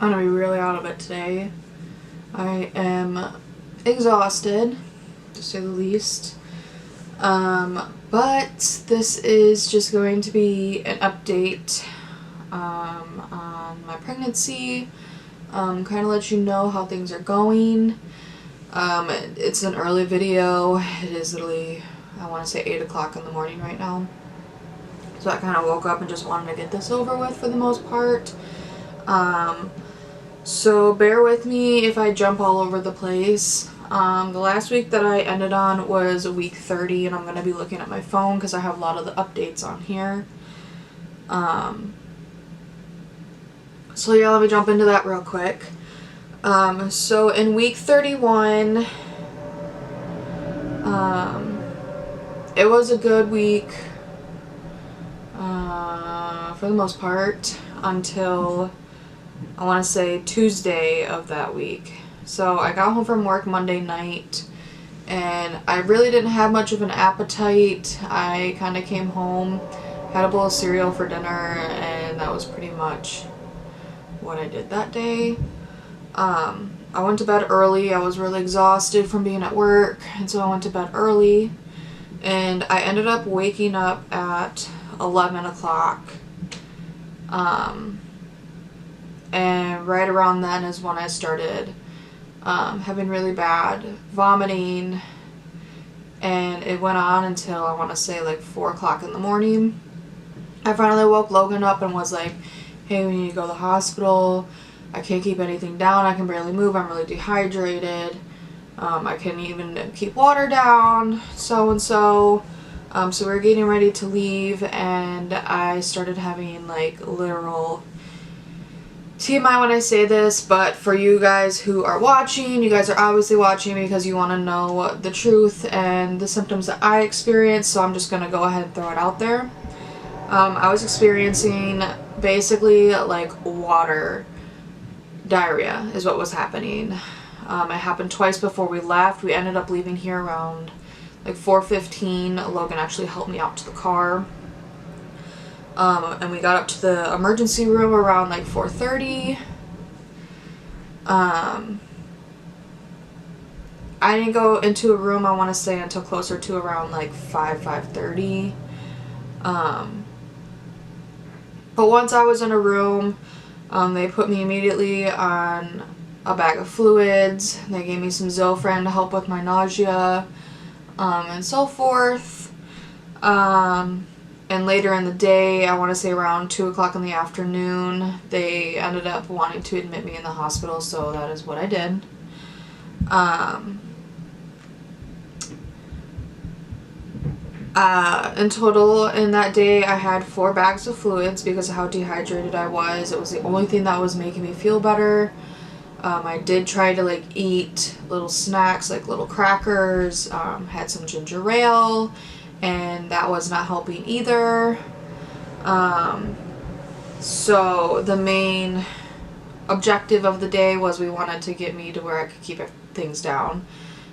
I'm gonna be really out of it today. I am exhausted, to say the least. But this is just going to be an update on my pregnancy. Kind of let you know how things are going. It's an early video. It is literally, I want to say 8 o'clock in the morning right now. So I kind of woke up and just wanted to get this over with for the most part. So bear with me if I jump all over the place. The last week that I ended on was week 30, and I'm going to be looking at my phone because I have a lot of the updates on here. So yeah, let me jump into that real quick. So in week 31, it was a good week, for the most part, until I want to say Tuesday of that week. So I got home from work Monday night, and I really didn't have much of an appetite. I kind of came home, had a bowl of cereal for dinner, and that was pretty much what I did that day. I went to bed early. I was really exhausted from being at work, and so I went to bed early, and I ended up waking up at 11 o'clock. And right around then is when I started having really bad vomiting, and it went on until I want to say like 4 o'clock in the morning. I finally woke Logan up and was like, hey, we need to go to the hospital. I can't keep anything down. I can barely move. I'm really dehydrated. I can't even keep water down, so we were getting ready to leave, and I started having like literal TMI when I say this, but for you guys who are watching, you guys are obviously watching because you want to know the truth and the symptoms that I experienced, so I'm just going to go ahead and throw it out there. I was experiencing basically like water diarrhea is what was happening. It happened twice before we left. We ended up leaving here around like 4:15. Logan actually helped me out to the car. And we got up to the emergency room around like 4:30. I didn't go into a room, I want to say, until closer to around like 5:30. But once I was in a room, they put me immediately on a bag of fluids. They gave me some Zofran to help with my nausea, and so forth. And later in the day, I want to say around 2 o'clock in the afternoon, they ended up wanting to admit me in the hospital, so that is what I did. In total, in that day, I had 4 bags of fluids because of how dehydrated I was. It was the only thing that was making me feel better. I did try to like eat little snacks, like little crackers, had some ginger ale, and that was not helping either. So the main objective of the day was we wanted to get me to where I could keep things down.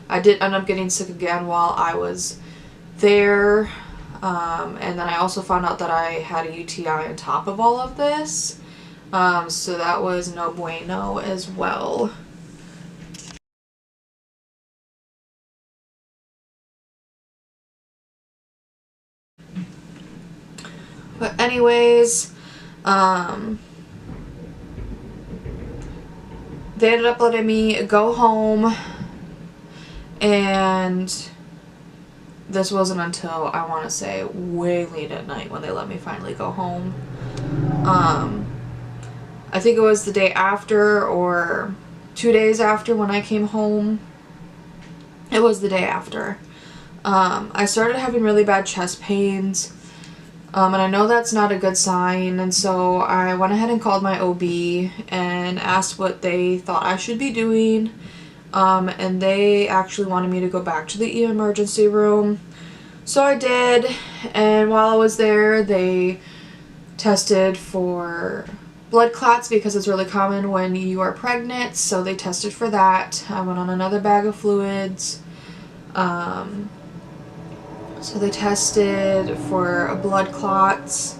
I did end up getting sick again while I was there, and then I also found out that I had a UTI on top of all of this, so that was no bueno as well. But anyways, they ended up letting me go home, and this wasn't until, I want to say, way late at night when they let me finally go home. I think it was the day after or 2 days after when I came home. It was the day after. I started having really bad chest pains. And I know that's not a good sign, and so I went ahead and called my OB and asked what they thought I should be doing, and they actually wanted me to go back to the emergency room. So I did, and while I was there, they tested for blood clots because it's really common when you are pregnant, so they tested for that. I went on another bag of fluids. So they tested for blood clots.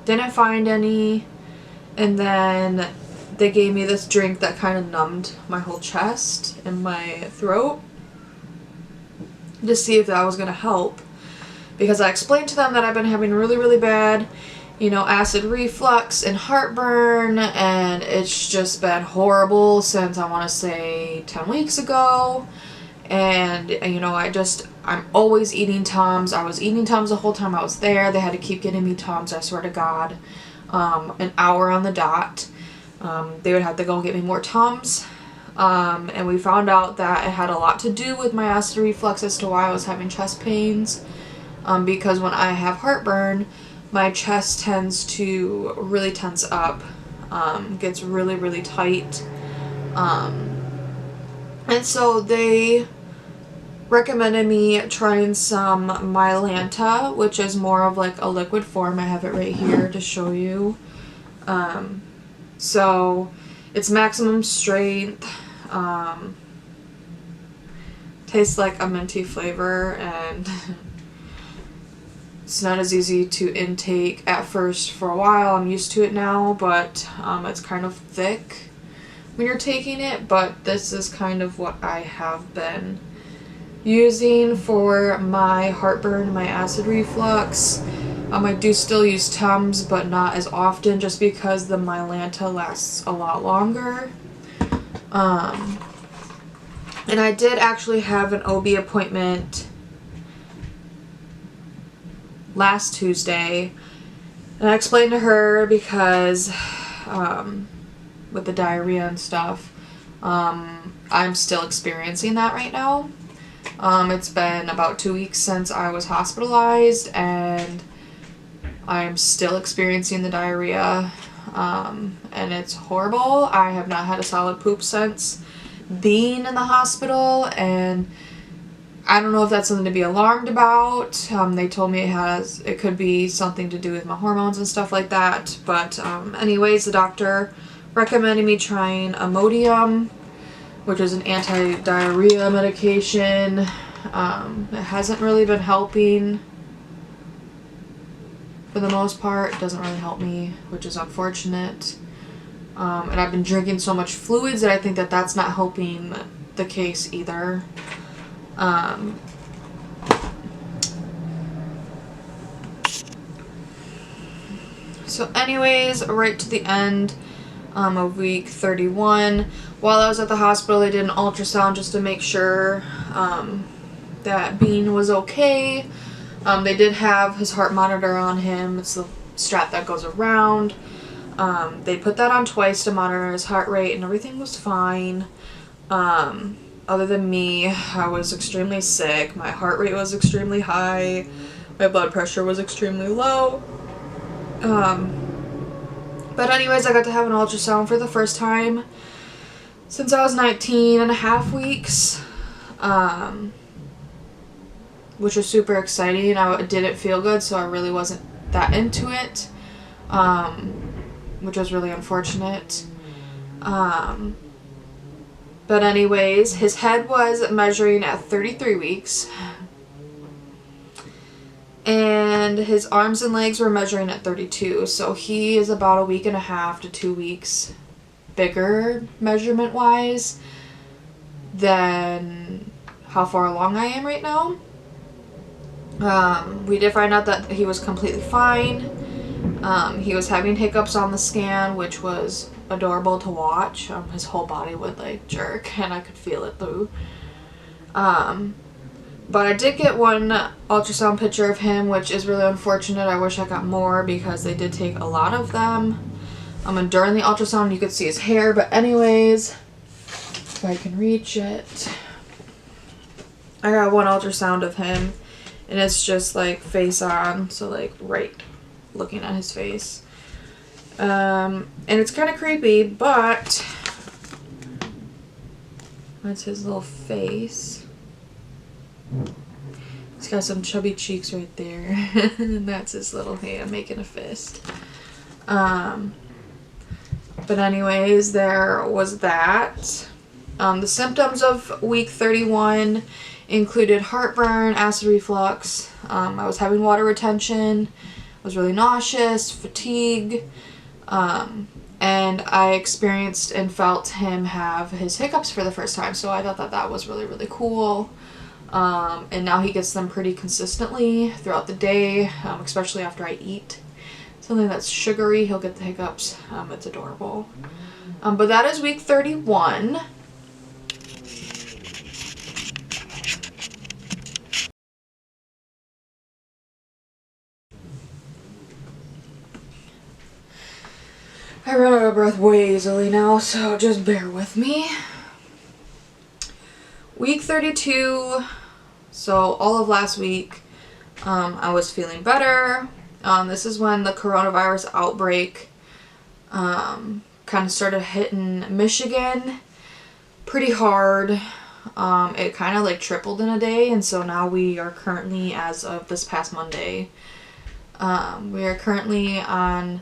Didn't find any. And then they gave me this drink that kind of numbed my whole chest and my throat to see if that was going to help. Because I explained to them that I've been having really, really bad, acid reflux and heartburn, and it's just been horrible since I want to say 10 weeks ago. And, I'm always eating Tums. I was eating Tums the whole time I was there. They had to keep getting me Tums, I swear to God, an hour on the dot. They would have to go get me more Tums. And we found out that it had a lot to do with my acid reflux as to why I was having chest pains. Because when I have heartburn, my chest tends to really tense up, gets really, really tight. And so they recommended me trying some Mylanta, which is more of like a liquid form. I have it right here to show you. So it's maximum strength, tastes like a minty flavor, and it's not as easy to intake at first for a while. I'm used to it now, but it's kind of thick when you're taking it, but this is kind of what I have been using for my heartburn, my acid reflux. I do still use Tums, but not as often, just because the Mylanta lasts a lot longer. And I did actually have an OB appointment last Tuesday, and I explained to her because with the diarrhea and stuff, I'm still experiencing that right now. It's been about 2 weeks since I was hospitalized, and I'm still experiencing the diarrhea, and it's horrible. I have not had a solid poop since being in the hospital, and I don't know if that's something to be alarmed about. They told me it could be something to do with my hormones and stuff like that, but anyways, the doctor recommended me trying Imodium, which is an anti-diarrhea medication. It hasn't really been helping for the most part. It doesn't really help me, which is unfortunate. And I've been drinking so much fluids that I think that that's not helping the case either. So anyways, right to the end of week 31, while I was at the hospital, they did an ultrasound just to make sure that Bean was okay. They did have his heart monitor on him. It's the strap that goes around. They put that on twice to monitor his heart rate, and everything was fine. Other than me, I was extremely sick. My heart rate was extremely high. My blood pressure was extremely low. But anyways, I got to have an ultrasound for the first time since I was 19 and a half weeks, which was super exciting. I didn't feel good, so I really wasn't that into it, which was really unfortunate. But anyways, his head was measuring at 33 weeks. And his arms and legs were measuring at 32. So he is about a week and a half to 2 weeks bigger measurement-wise than how far along I am right now. We did find out that he was completely fine. He was having hiccups on the scan, which was adorable to watch. His whole body would like jerk, and I could feel it through. But I did get one ultrasound picture of him, which is really unfortunate. I wish I got more because they did take a lot of them. And during the ultrasound you could see his hair, but anyways, if I can reach it. I got one ultrasound of him, and it's just like face on, so like right looking at his face. And it's kind of creepy, but that's his little face. He's got some chubby cheeks right there. And that's his little hand making a fist. But anyways, there was that. The symptoms of week 31 included heartburn, acid reflux. I was having water retention. I was really nauseous, fatigue. and I experienced and felt him have his hiccups for the first time, so I thought that that was really, really cool. And now he gets them pretty consistently throughout the day, especially after I eat something that's sugary, he'll get the hiccups. It's adorable. But that is week 31. I run out of breath way easily now, so just bear with me. Week 32, so all of last week, I was feeling better. This is when the coronavirus outbreak kind of started hitting Michigan pretty hard. It kind of like tripled in a day, and so now we are currently, as of this past Monday, we are currently on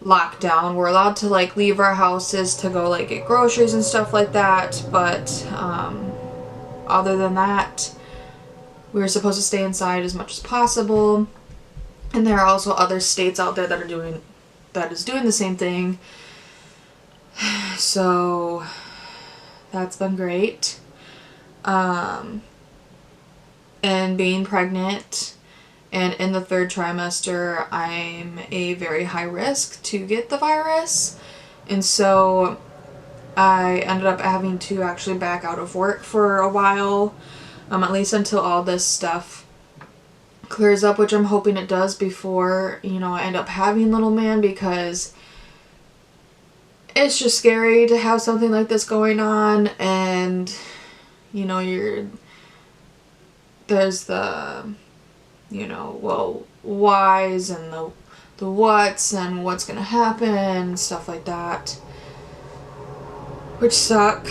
lockdown. We're allowed to like leave our houses to go like get groceries and stuff like that, but other than that, we were supposed to stay inside as much as possible. And there are also other states out there that is doing the same thing. So that's been great. And being pregnant and in the 3rd trimester, I'm a very high risk to get the virus. And so I ended up having to actually back out of work for a while, at least until all this stuff clears up, which I'm hoping it does before, I end up having little man, because it's just scary to have something like this going on. And, there's the, whys and the whats and what's gonna happen and stuff like that, which suck.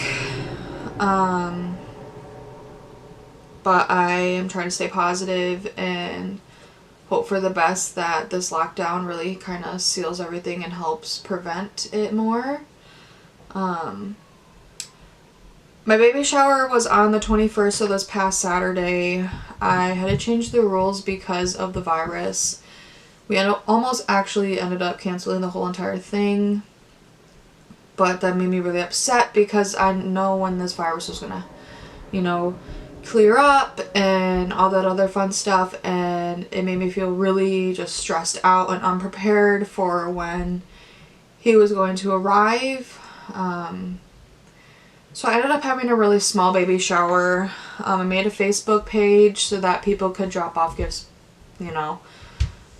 But I am trying to stay positive and hope for the best that this lockdown really kind of seals everything and helps prevent it more. My baby shower was on the 21st, so this past Saturday. I had to change the rules because of the virus. We almost actually ended up canceling the whole entire thing, but that made me really upset because I know when this virus was gonna, clear up and all that other fun stuff, and it made me feel really just stressed out and unprepared for when he was going to arrive. So I ended up having a really small baby shower. I made a Facebook page so that people could drop off gifts, the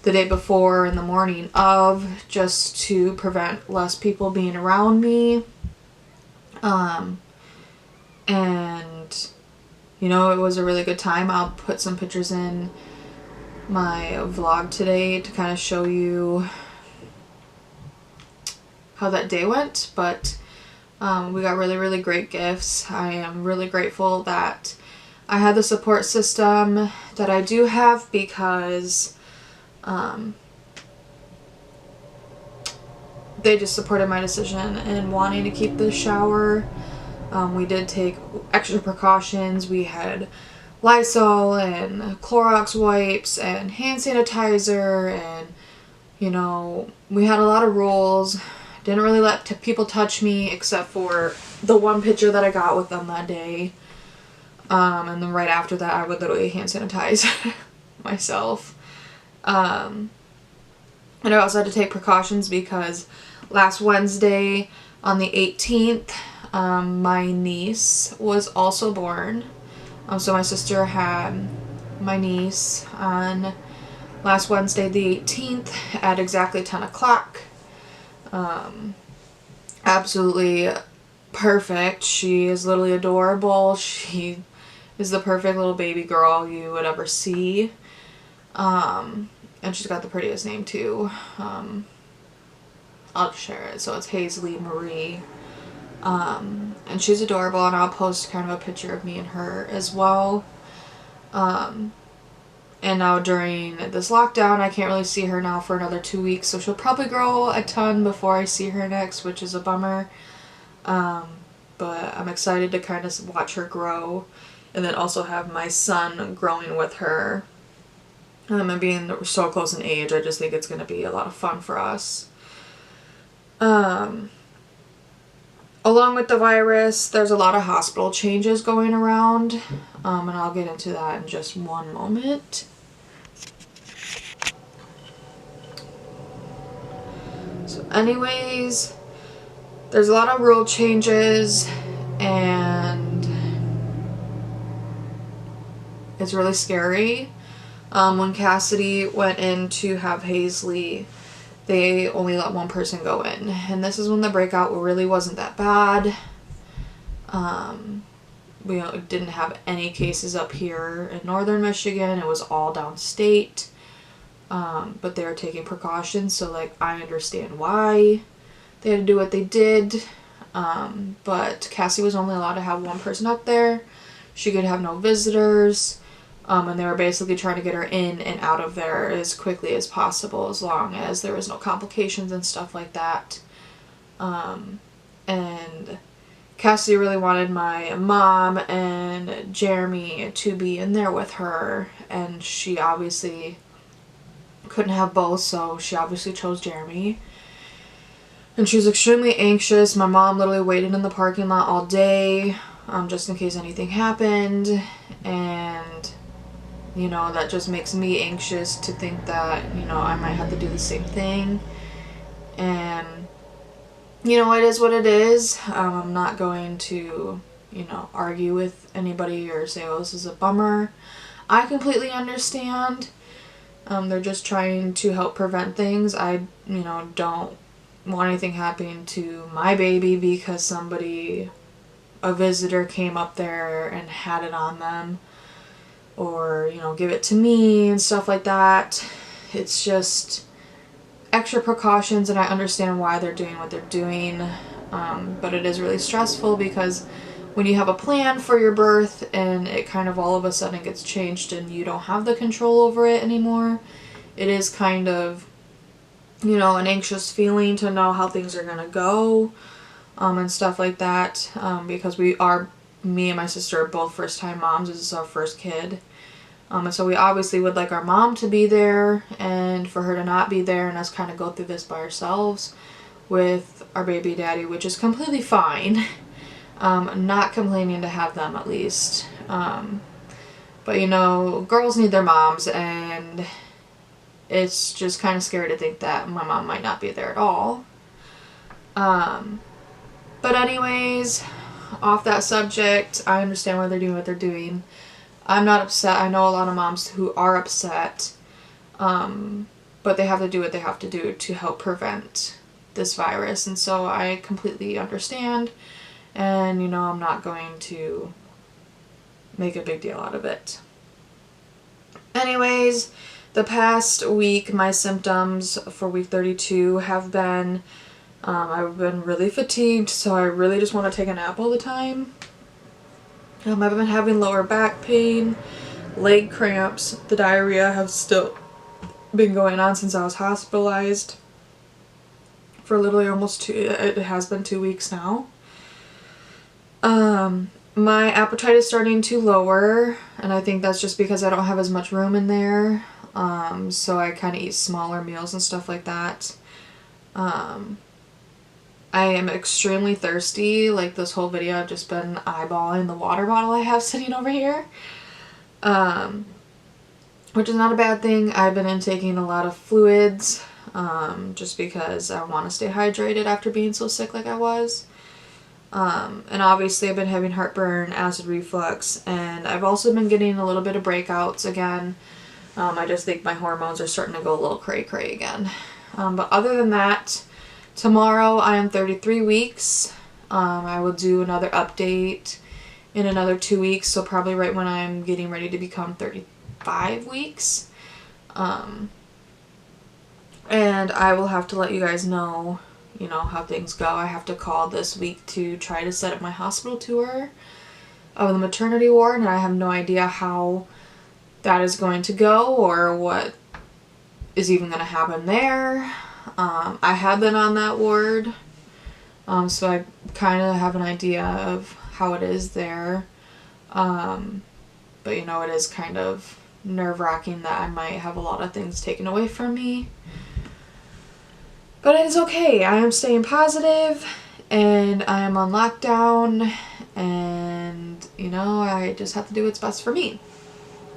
day before and the morning of, just to prevent less people being around me. And it was a really good time. I'll put some pictures in my vlog today to kind of show you how that day went, but we got really, really great gifts. I am really grateful that I had the support system that I do have, because they just supported my decision in wanting to keep the shower. We did take extra precautions. We had Lysol and Clorox wipes and hand sanitizer, and we had a lot of rules. Didn't really let people touch me except for the one picture that I got with them that day. And then right after that, I would literally hand sanitize myself. And I also had to take precautions because last Wednesday on the 18th, my niece was also born. So my sister had my niece on last Wednesday the 18th at exactly 10 o'clock. Absolutely perfect. She is literally adorable. She is the perfect little baby girl you would ever see. And she's got the prettiest name too. I'll share it. So it's Hazley Marie. And she's adorable, and I'll post kind of a picture of me and her as well. And now during this lockdown, I can't really see her now for another 2 weeks, so she'll probably grow a ton before I see her next, which is a bummer. But I'm excited to kind of watch her grow, and then also have my son growing with her. And being so close in age, I just think it's going to be a lot of fun for us. Along with the virus, there's a lot of hospital changes going around, and I'll get into that in just one moment. So anyways, there's a lot of rule changes, and it's really scary. When Cassidy went in to have Hazley, they only let one person go in. And this is when the breakout really wasn't that bad. We didn't have any cases up here in northern Michigan. It was all downstate. But they were taking precautions, so like I understand why they had to do what they did. But Cassie was only allowed to have one person up there. She could have no visitors. And they were basically trying to get her in and out of there as quickly as possible, as long as there was no complications and stuff like that. And Cassie really wanted my mom and Jeremy to be in there with her, and she obviously couldn't have both, so she obviously chose Jeremy. And she was extremely anxious. My mom literally waited in the parking lot all day, just in case anything happened. And you know, that just makes me anxious to think that, you know, I might have to do the same thing. And, you know, it is what it is. I'm not going to, you know, argue with anybody or say, oh, this is a bummer. I completely understand. They're just trying to help prevent things. I, you know, don't want anything happening to my baby because a visitor came up there and had it on them. Or, you know, give it to me and stuff like that. It's just extra precautions, and I understand why they're doing what they're doing. But it is really stressful because when you have a plan for your birth and it kind of all of a sudden gets changed and you don't have the control over it anymore, it is kind of, you know, an anxious feeling to know how things are going to go, and stuff like that. Because me and my sister are both first-time moms. This is our first kid. And so we obviously would like our mom to be there, and for her to not be there and us kind of go through this by ourselves with our baby daddy, which is completely fine. Not complaining to have them, at least. But you know, girls need their moms, and it's just kind of scary to think that my mom might not be there at all. But anyways, off that subject, I understand why they're doing what they're doing. I'm not upset. I know a lot of moms who are upset, but they have to do what they have to do to help prevent this virus, and so I completely understand, and you know, I'm not going to make a big deal out of it. Anyways, the past week, my symptoms for week 32 have been, I've been really fatigued, so I really just want to take a nap all the time. I've been having lower back pain, leg cramps. The diarrhea have still been going on since I was hospitalized for literally it has been 2 weeks now. My appetite is starting to lower, and I think that's just because I don't have as much room in there. So I kind of eat smaller meals and stuff like that. I am extremely thirsty. Like this whole video I've just been eyeballing the water bottle I have sitting over here. Which is not a bad thing. I've been intaking a lot of fluids, just because I want to stay hydrated after being so sick like I was. And obviously I've been having heartburn, acid reflux, and I've also been getting a little bit of breakouts again. I just think my hormones are starting to go a little cray-cray again. But other than that, tomorrow I am 33 weeks. I will do another update in another 2 weeks, so probably right when I'm getting ready to become 35 weeks. And I will have to let you guys know, you know, how things go. I have to call this week to try to set up my hospital tour of the maternity ward, and I have no idea how that is going to go or what is even going to happen there. I have been on that ward, so I kind of have an idea of how it is there. But you know, it is kind of nerve-wracking that I might have a lot of things taken away from me. But it is okay. I am staying positive, and I am on lockdown, and you know, I just have to do what's best for me.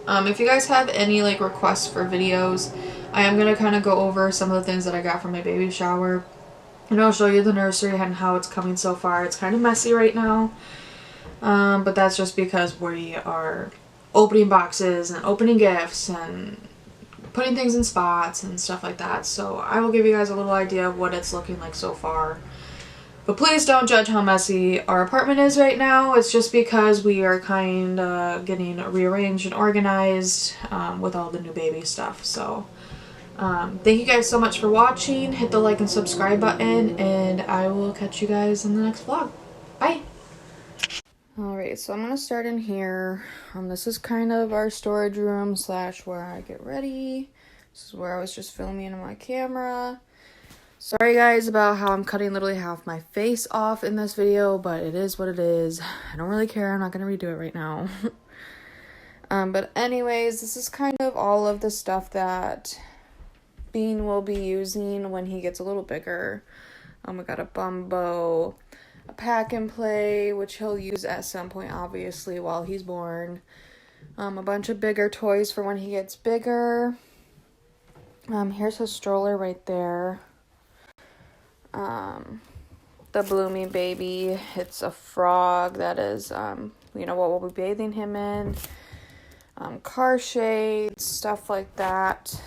If you guys have any like requests for videos, I am gonna kind of go over some of the things that I got from my baby shower, and I'll show you the nursery and how it's coming so far. It's kind of messy right now, but that's just because we are opening boxes and opening gifts and putting things in spots and stuff like that. So I will give you guys a little idea of what it's looking like so far. But please don't judge how messy our apartment is right now. It's just because we are kind of getting rearranged and organized with all the new baby stuff. So thank you guys so much for watching. Hit the like and subscribe button, and I will catch you guys in the next vlog. Bye! Alright, so I'm going to start in here. This is kind of our storage room / where I get ready. This is where I was just filming on my camera. Sorry guys about how I'm cutting literally half my face off in this video, but it is what it is. I don't really care. I'm not going to redo it right now. But anyways, this is kind of all of the stuff that Bean will be using when he gets a little bigger. We got a bumbo, a pack and play, which he'll use at some point, obviously, while he's born. A bunch of bigger toys for when he gets bigger. Here's his stroller right there. The Bloomy baby. It's a frog that is, you know, what we'll be bathing him in. Car shades, stuff like that.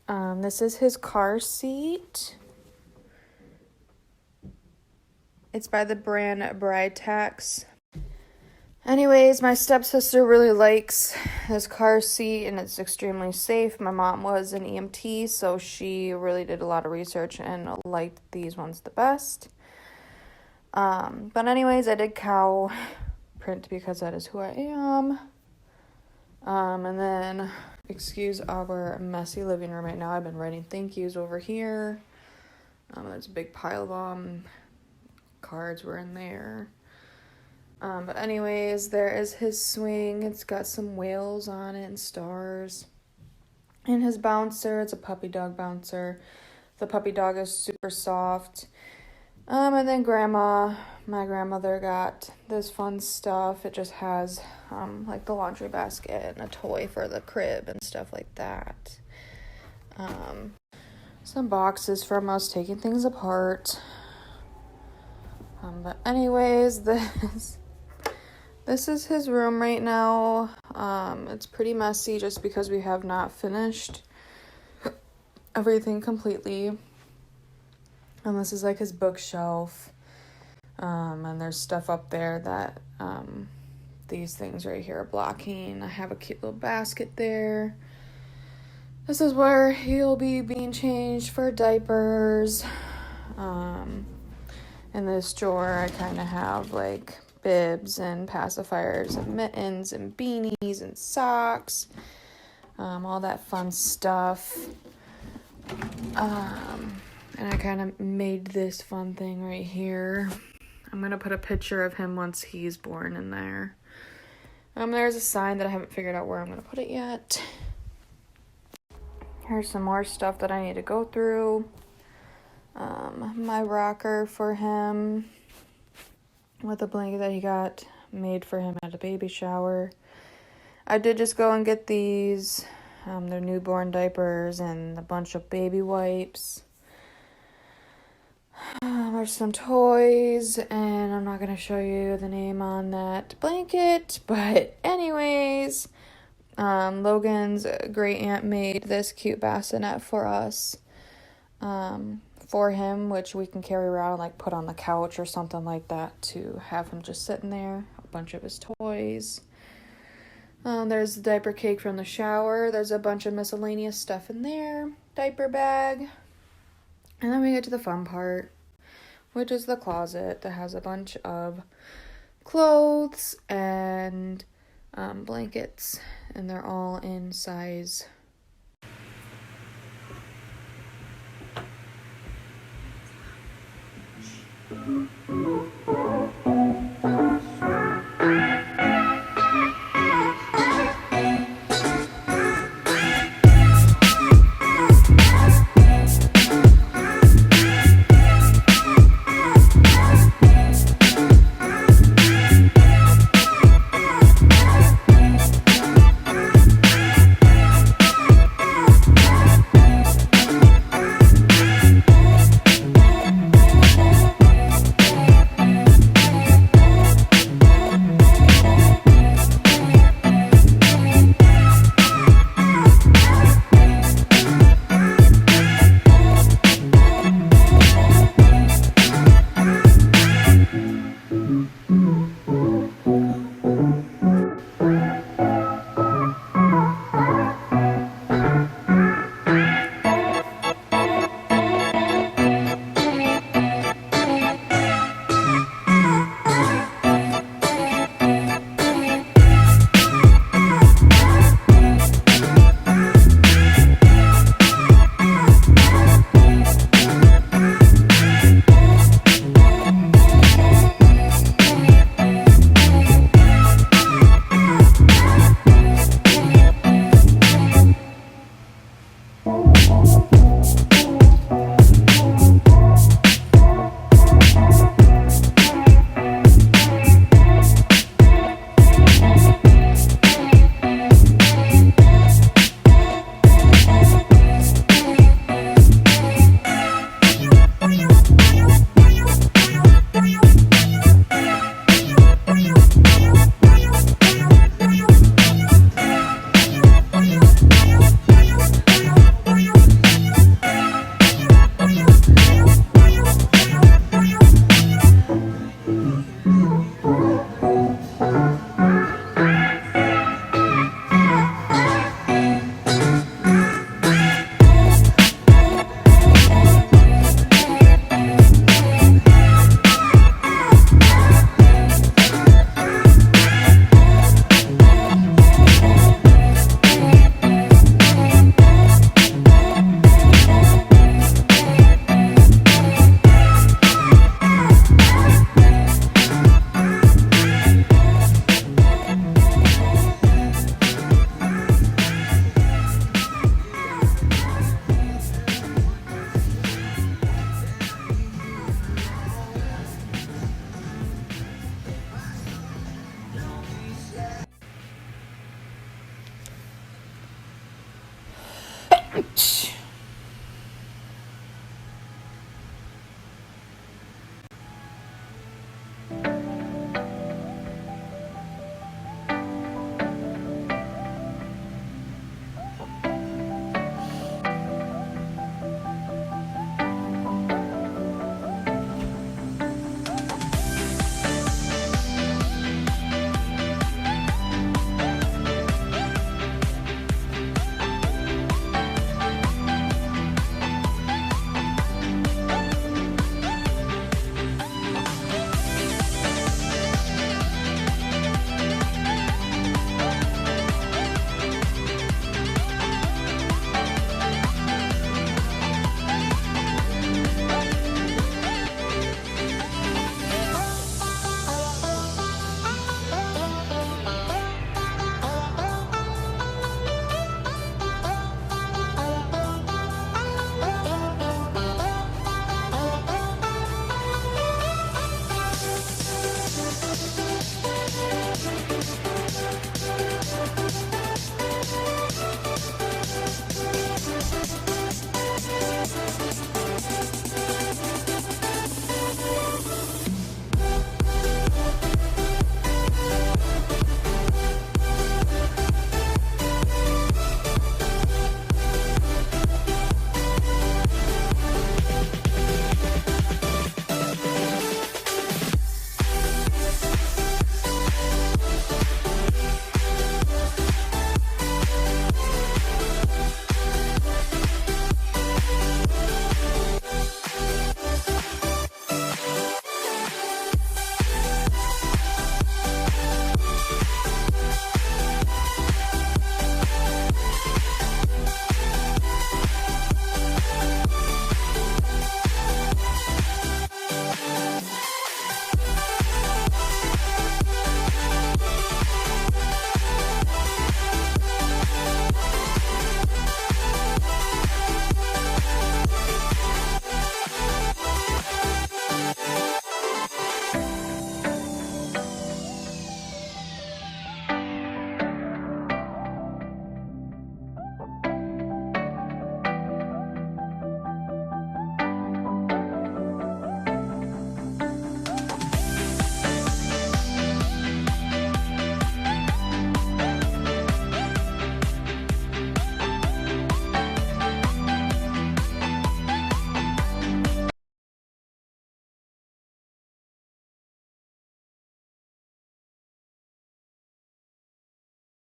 This is his car seat. It's by the brand Britax. Anyways, my stepsister really likes this car seat, and it's extremely safe. My mom was an EMT, so she really did a lot of research and liked these ones the best. But anyways, I did cow print because that is who I am. And then, excuse our messy living room right now. I've been writing thank yous over here. There's a big pile of them. Cards were in there. But anyways, there is his swing. It's got some whales on it and stars. And his bouncer, it's a puppy dog bouncer. The puppy dog is super soft. And then my grandmother got this fun stuff. It just has like the laundry basket and a toy for the crib and stuff like that. Some boxes from us taking things apart. But anyways, this is his room right now. It's pretty messy just because we have not finished everything completely. And this is like his bookshelf. And there's stuff up there that these things right here are blocking. I have a cute little basket there. This is where he'll be being changed for diapers. In this drawer, I kind of have like bibs and pacifiers and mittens and beanies and socks, all that fun stuff. And I kind of made this fun thing right here. I'm going to put a picture of him once he's born in there. There's a sign that I haven't figured out where I'm going to put it yet. Here's some more stuff that I need to go through. My rocker for him with a blanket that he got made for him at a baby shower. I did just go and get these. They're newborn diapers and a bunch of baby wipes. There's some toys, and I'm not going to show you the name on that blanket, but anyways, Logan's great aunt made this cute bassinet for us, for him, which we can carry around, like put on the couch or something like that to have him just sitting there. A bunch of his toys. There's the diaper cake from the shower. There's a bunch of miscellaneous stuff in there. Diaper bag. And then we get to the fun part, which is the closet that has a bunch of clothes and blankets, and they're all in size.